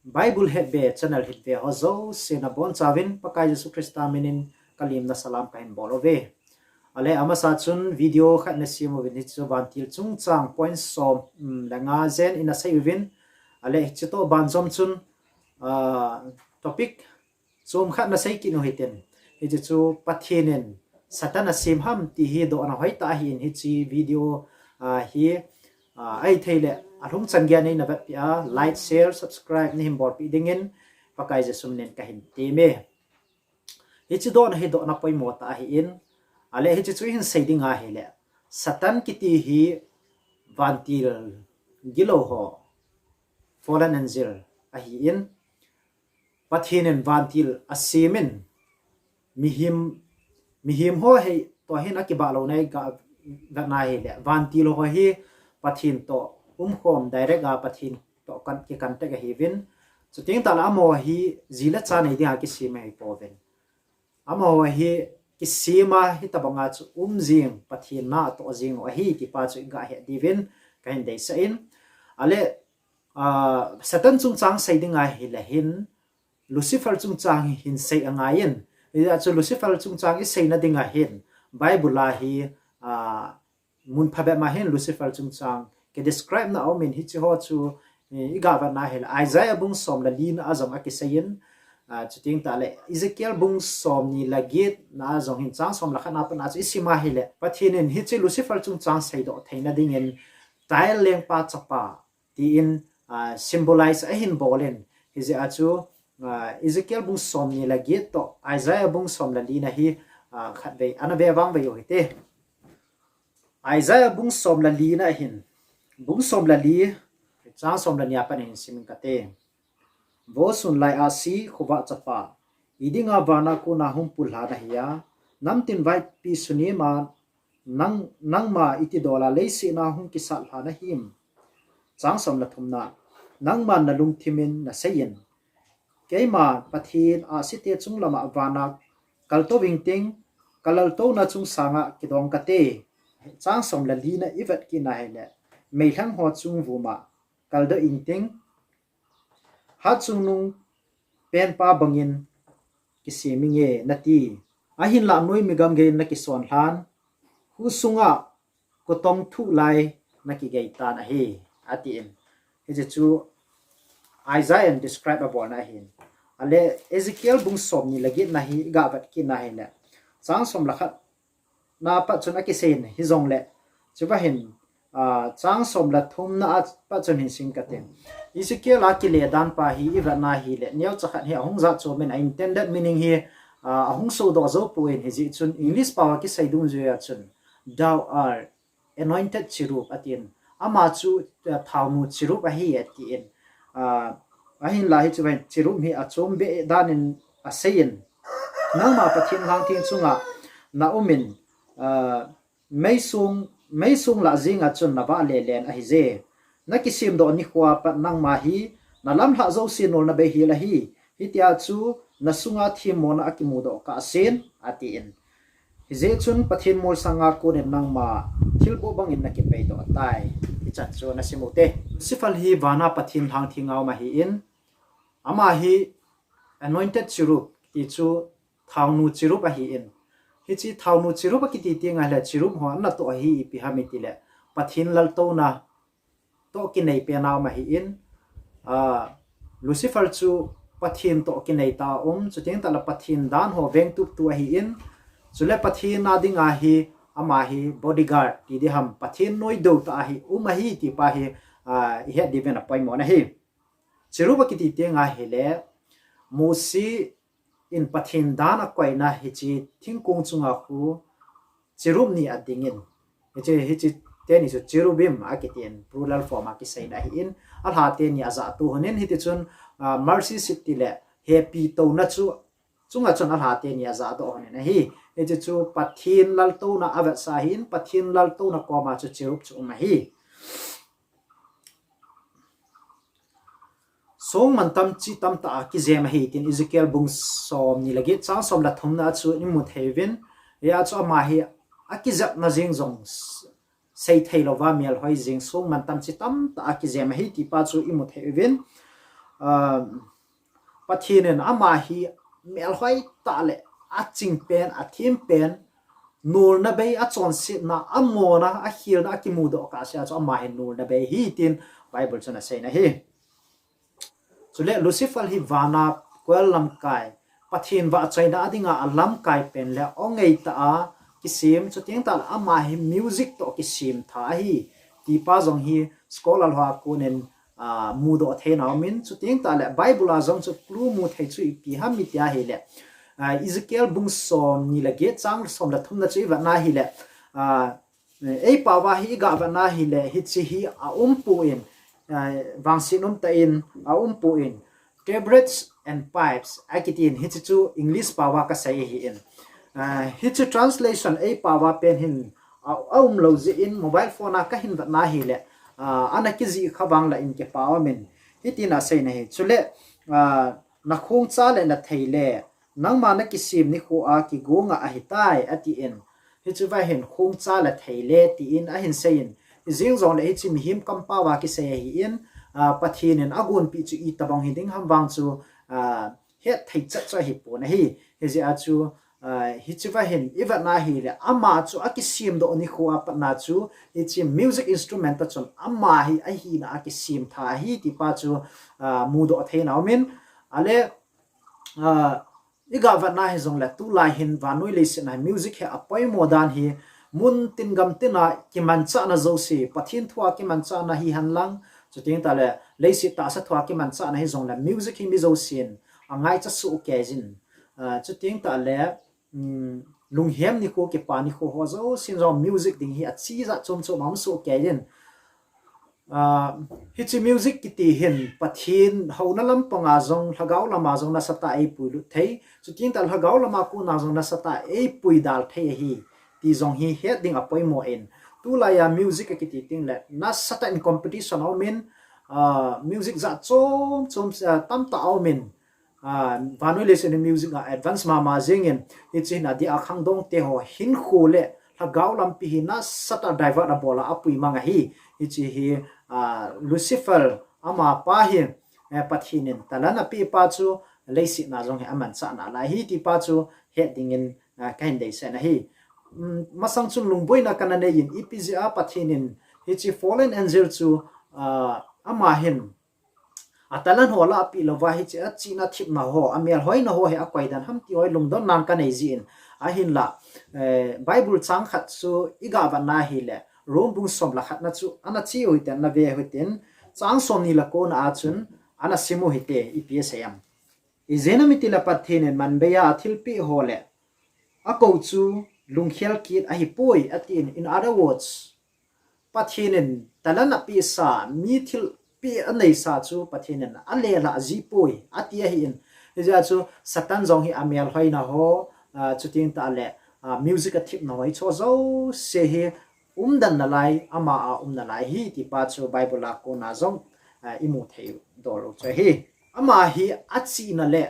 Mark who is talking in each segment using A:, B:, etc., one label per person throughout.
A: Bible het be channel het be hozo sena bon chawin pakai Yesu Krista minin kalim na salam kain bolove ale ama sa chun video khat na simu win chu ban til chung chang point som langa zen in a sayvin ale chito ban som chun topic som khat na sai ki no hiten hi chu pathinen satana sim ham ti hi do na hoi ta hin hi chi video hi ai theile athung changya nei na ba pia like share subscribe ni him bor pi dingin pakai je sumnen ka hin ti me hi chi do na poi mo ta hi in ale hi chu hin sei dinga hele satan kiti hi vantil gilo ho fallen angel a hi in pathinen vantil asimin mihim ho he to hin akiba lo nei ga na hele vantil ho hi pathin to khom direct a pathin to kan te ga hivin so ting ta la mo hi zila cha nei dia ki sima hi poven amo hi ki sima hi tabanga chu jing pathin na to jing o hi ki pa chu ga he divin kain dei sa in ale satan chung chang sai dinga hi la hin lucifer chung chang hin sei anga yin ida chu lucifer chung chang i sei na dinga hin bible la hi mun phabe ma hin lucifer chung chang ke describe na omin hi chu ho chu iga va na hel isaiah bung som la lin azam akisayin chuting ta le ezekiel bung som ni la git na zong hin chang som la khana pa na chu isima hele pathinen hi chu lucifer chung chang sai do theina ding in tail leng pa chapa ti in symbolize a hin bolen hi je achu ezekiel bung som ni la git to isaiah bung som la lin hi khat ve anabe wang ve yo hite Isaiah bung som la li na hin bung som la li chang som la nya pan hin sim kate bo sun lai a si khuwa chapa idinga bana ko na hum pul ha hiya nam tin vai pi suni ma nang ma iti dola le si na hum ki sal ha na him chang som la thum na nang man na lung thimin na sayin keima pathin a si te chung lama bana kal to wing ting kalal to na chung sanga kidong kate chang som la li na ivat ki na hele mei thang ho chung vuma kalda ingting ha chung nung pen pa bangin ki seminge nati ahin la noi migam ge na ki son han hu sunga ko tong thu lai na ki ge ta na he atin he chu Isaiah describe about na hin ale Ezekiel bung som ni lagi na hi ga vat ki na hele chang som la khat na pa chuna ki sen hi zong le chuba hin chang som la thum na pa chun hin sing katen Ezekiel a ki le dan pa hi iwa na hi le nyaw chakhat hi ahung za chu men intended meaning hi ahung so do zo puin hi ji chun English pa ki sai dung ju ya chun thou are anointed chirup atin ama chu thawmu chirup a hi ati in ahin la hi chu ben chirup hi a chom be danin a sayin nang ma pathin hang tin chunga na umin mấy sung là gì ngắt chun na ba le len a hi je na kisim do ni khwa pa nang ma hi na lam ha zo sin ol na be hi la hi tia chu na sunga thi mo na akimu do ka sen ati in hi je chun pathin mol sanga ko ne nang ma thil bo bang in na ki pe do tai hi chat chu na simute sifal hi wana pathin thang thingau ma hi in ama hi anointed chirup ti chu thawnu chirup a hi in hi chi thawnu chirup ki ti tinga la chirup ho na to hi pi hamiti le pathin lal to na to ki nei pe naw ma hi in lucifer chu pathin to ki nei ta chu ting ta la pathin dan ho veng tu tu hi in chu le pathin na dinga hi ama hi bodyguard ti di ham pathin noi do ta hi ma hi ti pa hi he diven a pai mo na hi chirup ki ti tinga hi le musi in pathin dana koi na hi chi thingkung chunga khu chirum ni adingin hi chi te ni chu chirubim akitien plural form a ki sai da hi in al ha te ni aza tu honen hi ti chun mercy city le happy to na chu chunga chun al ha te ni aza do honen hi chu pathin lal to na avat sa hin pathin lal to na ko ma chu chirup chu ma hi song man tam chi tam ta ki zem hi tin Ezekiel bung som ni lagi chang som la thum na chu ni mu thevin ya chu ma hi akizap na jing zong sei thailo wa mial hoi jing song man tam chi tam ta ki zem hi ti pa chu i mu thevin pathinen ama hi mel hoi ta le a ching pen a thim pen nur na be a chon sit na amona a hil na ki mu do ka sia cho ama hin nur na be hi tin bible chana sei na hi chule lucifer hi vana kwel lam kai pathin wa chaina adinga alam kai pen le ongei ta a kisim chu ting tal ama hi music to kisim tha hi ti pa jong hi scholar ha kunen mu do the na min chu ting tal bible a jong chu klu mu thei chu pi ha mi tia hi le Ezekiel bung som ni la ge chang som la thum na chi wa na hi le ei pa wa hi ga wa na hi le hi chi hi a pu in wang sinum ta in a pu in tabrets and pipes akitin hi chu English pa wa ka sai hi in hi chu translation ei pa wa pen hin lo zi in mobile phone a ka hin wa na hi le ana ki ji khawang la in ke pa wa min hi tin a sai na hi chule na khong cha le na thei le nang ma na kisim ni khu a ki gonga a hitai ati en hi chu va hen khong cha la thei le ti in a hin sein jing zon le hi chi mi him kam pa wa ki se hi in pathin en agun pi chu i tabang hi ding ham wang chu he thei cha cha hi pu na hi he ji a chu hi chu va hen iwa na hi le ama chu a kisim do ni khu a pa na chu hi chi music instrument ta chon ama hi a hi na a kisim tha hi ti pa chu mu do the na min ale iga va na he zong la tu lai hin va noi le sin music he apoi modan hi mun tin gam tina ki man cha na zo si pathin thua ki man cha na hi han lang chu ting ta le si ta sa thua ki man cha na hi zong la music hi mi zo sin angai cha su ke jin chu ting ta le lung hem ni ko ke pa ni ko ho zo sin zo music ding hi a chi za chom chom am su ke jin hichi music kiti hin pathin hona lam panga zong lagaw lama zong na sata ei pui lu thei chu tin tal lagaw lama ku na zong na sata ei pui dal thei hi ti zong hi heading apoi mo in tu la ya music kiti ting le na sata in competition au min music za chom chom tam ta au min vanoi listen music a advance ma zingin hichi na di akhang dong te ho hin khu le lagaw lam pi hi na sata driver na bola apui manga hi hichi hi Lucifer ama pa hi pathinin talana pi pa chu leisi na jong he aman cha na la hi ti pa chu heading in kain dei se na hi masang chung lungboi na kanane in ipga pathinin hi chi fallen angel chu ama hin atalan hola pi lova hi chi a china thip na ho amel hoi na ho he akwai dan ham ti hoi lungdon nan ka nei jin a hin la bible chang khat chu iga ba na hi le rom bung som la khat na chu ana chi hoi ten na ve hoi ten chang som ni la ko na a chun ana simu hite ipsam izena mitila pathinen manbeya thilpi hole a ko chu lungkhel kit a hi poi atin in other words pathinen talana pi sa mi thil pi anei sa chu pathinen ale la ji poi atia hin ja chu satan jong hi amel hoi na ho chuting ta le music a thip na hoi cho zo se he dan na lai ama na lai hi ti pa chu bible la ko na zong imu thei dor che hi ama hi achi na le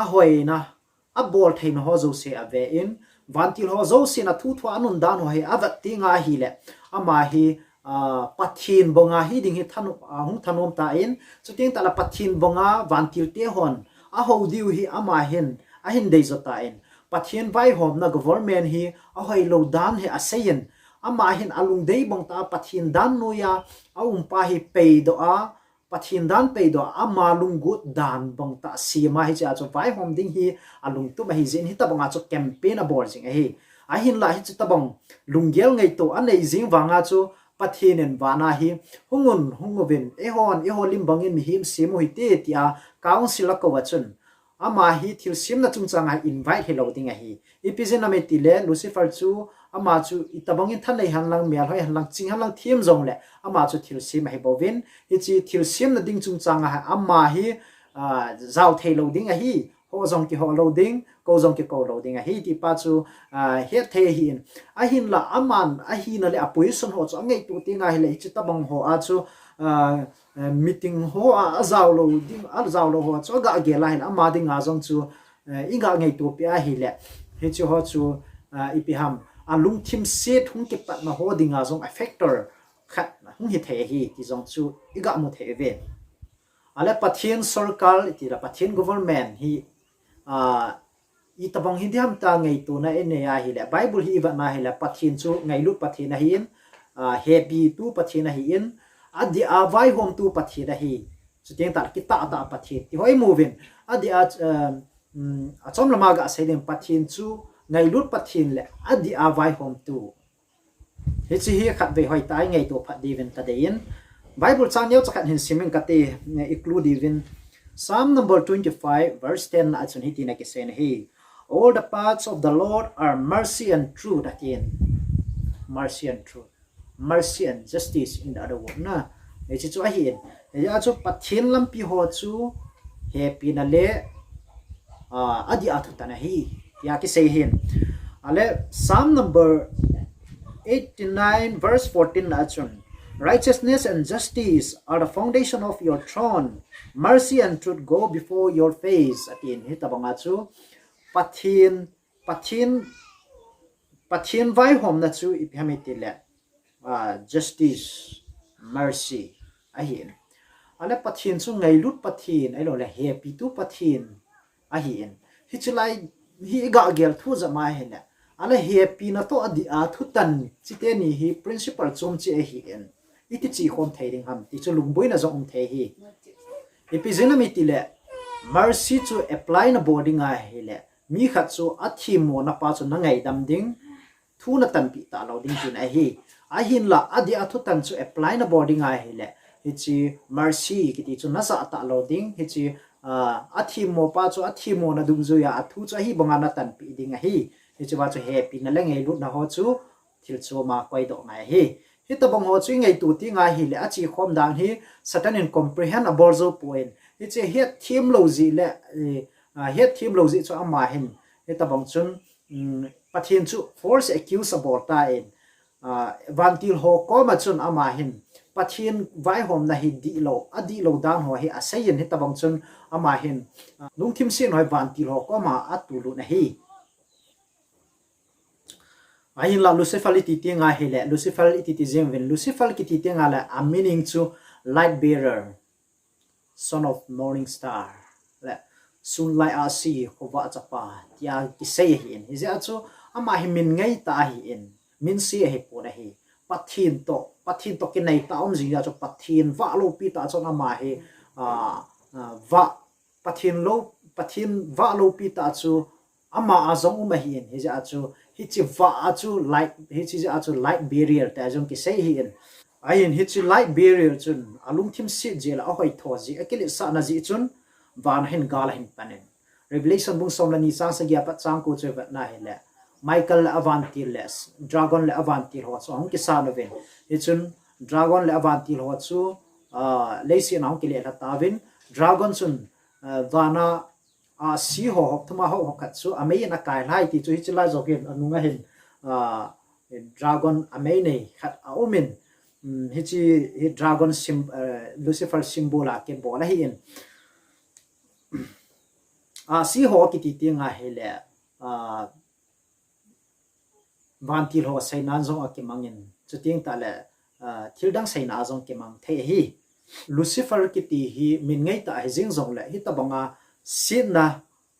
A: a hoi na a bol thei no ho zo se ave in vantil ho zo se na thu thu anun dan ho he avat tinga hi le ama hi pathin bonga hi ding hi thanu hung thanom ta in chuting ta la pathin bonga vantil te hon a ho diu hi ama hin a hin dei zo ta in pathin vai hom na government hi a hoi lo dan he a sein ama hin alung dei bong ta pathin dan noya aum pa hi peido a pathin dan peido ama lung gut dan bong ta si ma hi cha cho vai hom ding hi alung tu ma hi zin hi ta bong a cho campaign a bor jing hi a hin la hi chu ta bong lunggel ngai to anei jing wanga chu pathin en wana hi hungovin e hon lim bangin mi him simu hi te tia council ko wachun ama hi thil sim na chung changa invite hello ding hi ipizena me tile Lucifer chu ama chu itabangin thanei hanlang mial hoi hanlang ching hanlang thiem jong le ama chu thil sim hi bovin ichi thil sim na ding chung changa ama hi zau thei lo ding hi ho jong ki ho lo ding ko jong ki ko lo ding hi ti pa chu he the hi a hin la aman a hi na le a position ho chu ngai tu tinga hi le chi tabang ho a chu meeting ho a zau lo ding a zau lo ho chu ga ge la hin ama ding a jong chu inga ngai tu pi a hi le he chu ho chu ipiham alung thim set hung ke pat na ho dinga jong a factor khat hung hi the hi ti jong chu iga mu the ve ale pathian sarkar ti la pathian government hi i tabang hi diam ta ngai tu na ene ya hi le bible hi va na hi le pathian chu ngai lu pathian hi in happy tu pathian hi in adi avai hom tu pathian hi chu teng ta ki ta ta pathian ti hoi movin adi a chom lama ga sai pathian chu ngai lut pathian le adi avai hom tu hi chi hi khat ve hoi tai ngai to phat divin ta dein bible chan yau chakhat hin simin kate include divin Psalm number 25 verse 10 achun hi tina ki sen hi all the paths of the Lord are mercy and truth again mercy and truth mercy and justice in the other word na e chi chu a hin e ya chu pathin lampi ho chu happy na le adi athu ta na hi ya ki sei hin ale Psalm number 89 verse 14 achun righteousness and justice are the foundation of your throne mercy and truth go before your face atin hi tabanga chu pathin vai hom na chu iphamiti le justice mercy ahin ale pathin chu ngai lut pathin ai lo le happy tu pathin ahin hi chulai hi ga gel thu zama hena ale happy na to adi a thu tan chite ni hi principle chom chi a hi en iti chi khom thairing ham ti chu lungboi na zong the hi epizena mi ti le mercy chu apply na boarding a hi le mi khat chu athi mo na pa chu na ngai dam ding thu na tan pi ta lo ding tin a hi a hin la adi a thu tan chu apply na boarding a hi le hi chi mercy ki ti chu na sa ta lo ding hi chi athi mo pa chu athi mo na dung zu ya athu chu hi bonga na tan pi ding a hi hi chu ba chu happy na le ngai lut na ho chu thil chu ma koi do ngai hi hi ta bang ho chu ngai tu ti nga hi le a chi khom dang hi satan in comprehend a borzo point hi che het thim lo ji le het thim lo ji chu ama hin hi ta bang chun pathin chu force accuse about ta in vantil ho ko ma chun ama hin pathin vai hom na hi di lo adi lo dan ho hi asayin hi ta bang chun ama hin lung thim sin hoi vantil ho ko ma atulu na hi ahin la Lucifer ti tinga hele Lucifer ti zemven Lucifer ki ti tinga la a meaning to light bearer son of morning star la sun lai a si ko wa chapa tia ki sei hin hi ja chu ama hi min ngai ta hi in min si he po na hi pathin to ki nei ta om ji ja chu pathin wa lo pi ta chu ama hi wa pathin wa lo pi ta chu ama azong uma hi in hi ja chu hi chi va chu light hi chi ja chu light barrier ta jong ki sei hi in ain hi chi light barrier chun alung thim si jela a hoi tho ji akili sa na ji chun van hin gal hin panen revelation bung som la ni sang sa gya pa chang ko che na hi le michael avanti les dragon le avanti ho so hong ki sa no ven hi chun dragon le avanti ho chu leisi na hong ki le la tavin dragon chun vana si ho hok thuma ho khat chu amei na kai lai ti chu hi chila jogen anunga hin dragon amei nei khat a omin hi chi hi dragon sim Lucifer symbol a ke bola hi in si ho ki ti tinga hele vantil ho sai nan zong a ke mangin chu ting ta le thildang sai na zong ke mang the hi Lucifer ki ti hi min ngai ta hi jing zong le hi ta banga sin na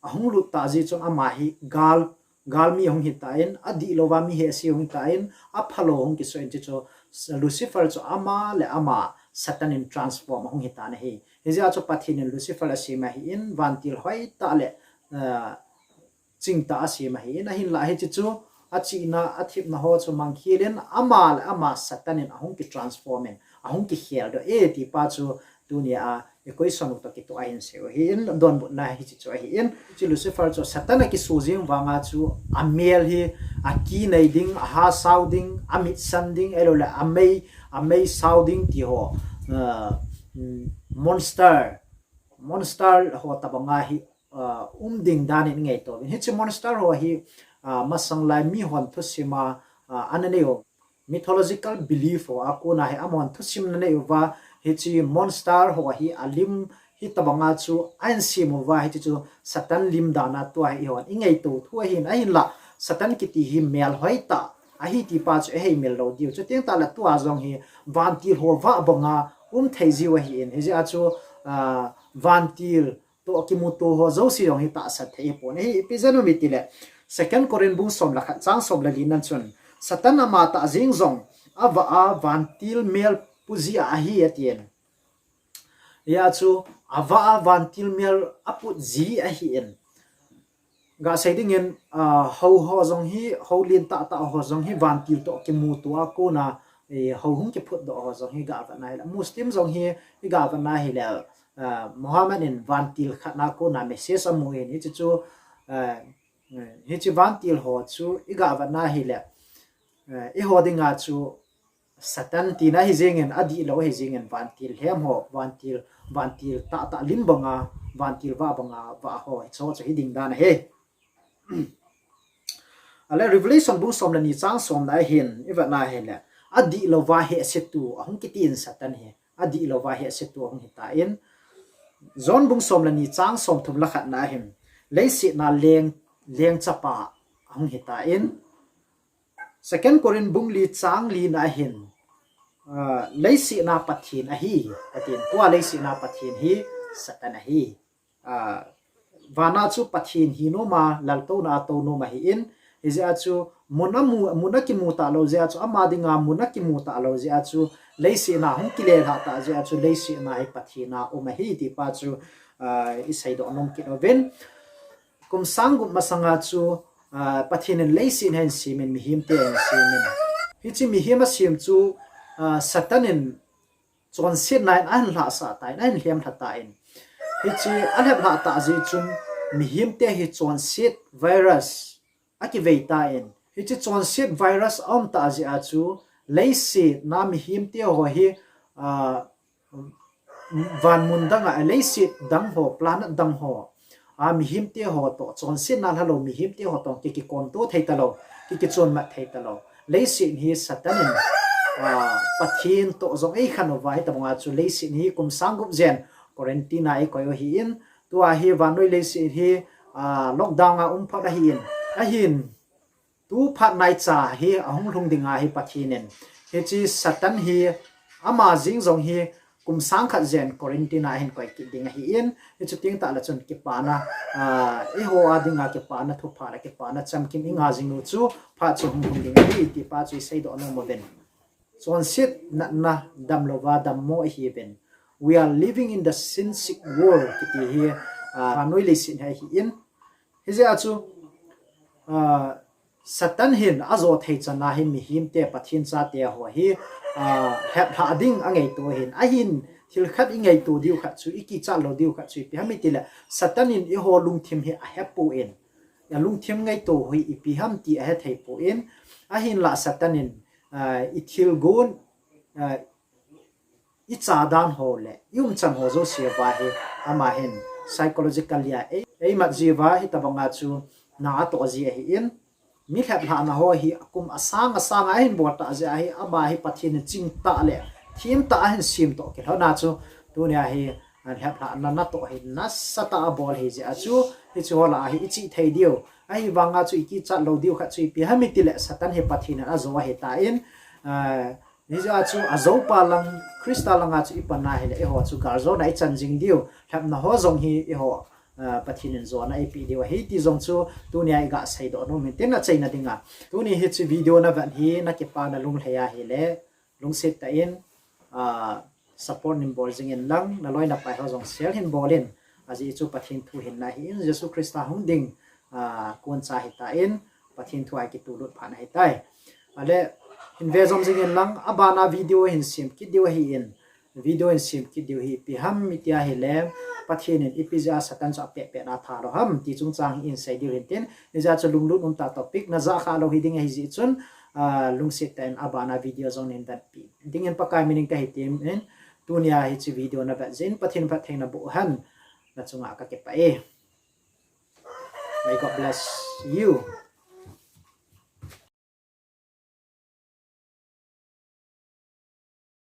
A: ahung lu ta ji chong ama hi gal mi hong hi ta in adi lowa mi he si hong ta in a phalo hong ki so en chi cho Lucifer cho ama le ama satan in transform hong hi ta na hi he ja cho pathin Lucifer a si ma hi in vantil hoi ta le ching ta a si ma hi na hin la he chi chu a chi na a thip na ho cho mang khilen ama le ama satan in ahung ki transform en ahung ki hel do e ti pa chu dunia a equation to ki to ain se hi in don bu na hi chi hi in chi Lucifer cho satana ki sujing wanga chu amel hi a ki nei ding a ha sounding amit sanding elola amei sounding ti ho monster ho tabanga hi ding dan in ngai to hi chi monster ho hi masang lai mi hon thu sima ananeo mythological belief ho akuna hi amon thu sim na nei wa hi chi monster ho hi alim hi tabanga chu an sim wa hi chu satan lim dana to hi hon ingai to thu hi na hin la satan ki ti hi mel hoita a hi ti pa chu he mel lo diu chu teng ta la tu a zong hi van ti ho wa bonga thei ji wa hi in hi ja chu vantil to kimutu ho zo si yong hi ta sa thei po ne epizeno mitile second korin bung som la khat chang som la linan chun satan ama ta jing zong ava a vantil mel puzia a hi atien ya chu ava a vantil mel aput zi a hi en ga saiding in ho ho zong hi ho lin ta ta ho zong hi vantil to kimutu a ko na ho hung ki phut do ho zong hi ga va nai la muslim zong hi ga va nai hi la Muhammad in vantil khana ko na message amu in hi chu hi chi vantil ho chu iga va na hi le i ho dinga chu satan ti na hi jingen adi lo hi jingen vantil hem ho vantil ta ta lim banga vantil va banga va ho cho cho hi ding dan he ale revelation bu som la ni chang som na hin i va na he le adi lo va he se tu ahung ki tin satan he adi lo va he se tu ahung hi ta in zon bung som la ni chang som thum la khat na him leisi na leng chapa ahung hi ta in second korin bung li chang li na hin leisi na pathin a hi patin tua leisi na pathin hi satan a hi vana chu pathin hi no ma lalto na to no ma hi in izia chu munaki mu ta lo zia chu ama dinga munaki mu ta lo zia chu leisi na hung kile ha ta zia chu leisi na hi pathina o ma hi ti pa chu isai do nom ki noven kum sangum masanga chu pathin leisi hen simen mi him te simen hi chi mi him a sim chu satanin chon sit nine an la sa tai nine hiam tha ta in hi chi alhep la ta ji chun mi him te hi chon sit virus aki ve ta in hi chi chon sit virus om ta ji a chu leisi na mi him te ho hi van mundanga leisi dang ho planet dang ho mi him te ho to chon sit na halo mi him te ho to ki kon to thei ta lo ki chon ma thei ta lo leisi hi satanin pathin to zong ei khano vai ta nga chu leisi ni kum sangup zen quarantine ai ko hi in tua hi vanoi leisi hi lockdown a pha da hi in a hin tu phat nai cha hi ahung lung dinga hi pathinen he chi satan hi ama jing zong hi kum sang khat zen quarantine hin ko ki dinga hi in he chu ting ta la chun ki pa na e ho a dinga ki pa na thu pha la ki pa na cham kim inga jing nu chu pha chu hung dinga hi ti pa chu sei do no mo ben chon sit na dam lova dam mo hi ben we are living in the sin sick world kiti hi anoi le sin hi in he ja chu satan hin azo thei chana hi mi him te pathin cha te ho hi hep ha ding angai to hin a hin thil khat ingai tu diu khat chu iki cha lo diu khat chu pi hami tila satanin i ho lung thim hi a hep pu in ya lung thim ngai to hi i pi ham ti a he thei pu in a hin la satanin i thil gon i cha dan ho le yum cham ho zo sia ba he ama hin psychological ya e ma jiwa hi tabanga chu na to ji hi in mi khap ha na ho hi akum asang a hin bo ta ja hi ama hi pathin ching ta le thim ta hin sim to ke hona chu tu nya hi an hap ha na to hi na sata bol hi ja chu hi chu la hi ichi thei dio ai wanga chu iki cha lo dio kha chu pi ha mi tile satan hi pathin a zo hi ta in ni ja chu azo pa lang krista langa chu ipana hi le ho chu gar zo nai chan jing dio hap na ho zong hi e ho pathin zo na ip dio hi ti zong chu tu nya ga sai do no min ten na chaina dinga tu ni hi chu video na van hi na ke pa na lung heya hi le lung set ta in support nim bol jing in lang na loi na pai ho zong sel hin bolin aji chu pathin thu hin na hi in jesu krista hung ding kon cha hi ta in pathin thu ai ki tu lut phan hai tai ale in ve zom jing in lang abana video hin sim ki dio hi in video in sim ki dio hi pi ham mi tia hi le pathin in ipija satan cha pe pe na tha ro ham ti chung chang in sai dio hin ten ni ja chu lung lut un ta topic na za kha lo hi ding hi ji chun lung sit ten abana video zone in that pi ding in pakai meaning ka hi tim in tunia hi chi video na ba zin pathin pa theng na bu han na chunga ka ke pa e may God bless you.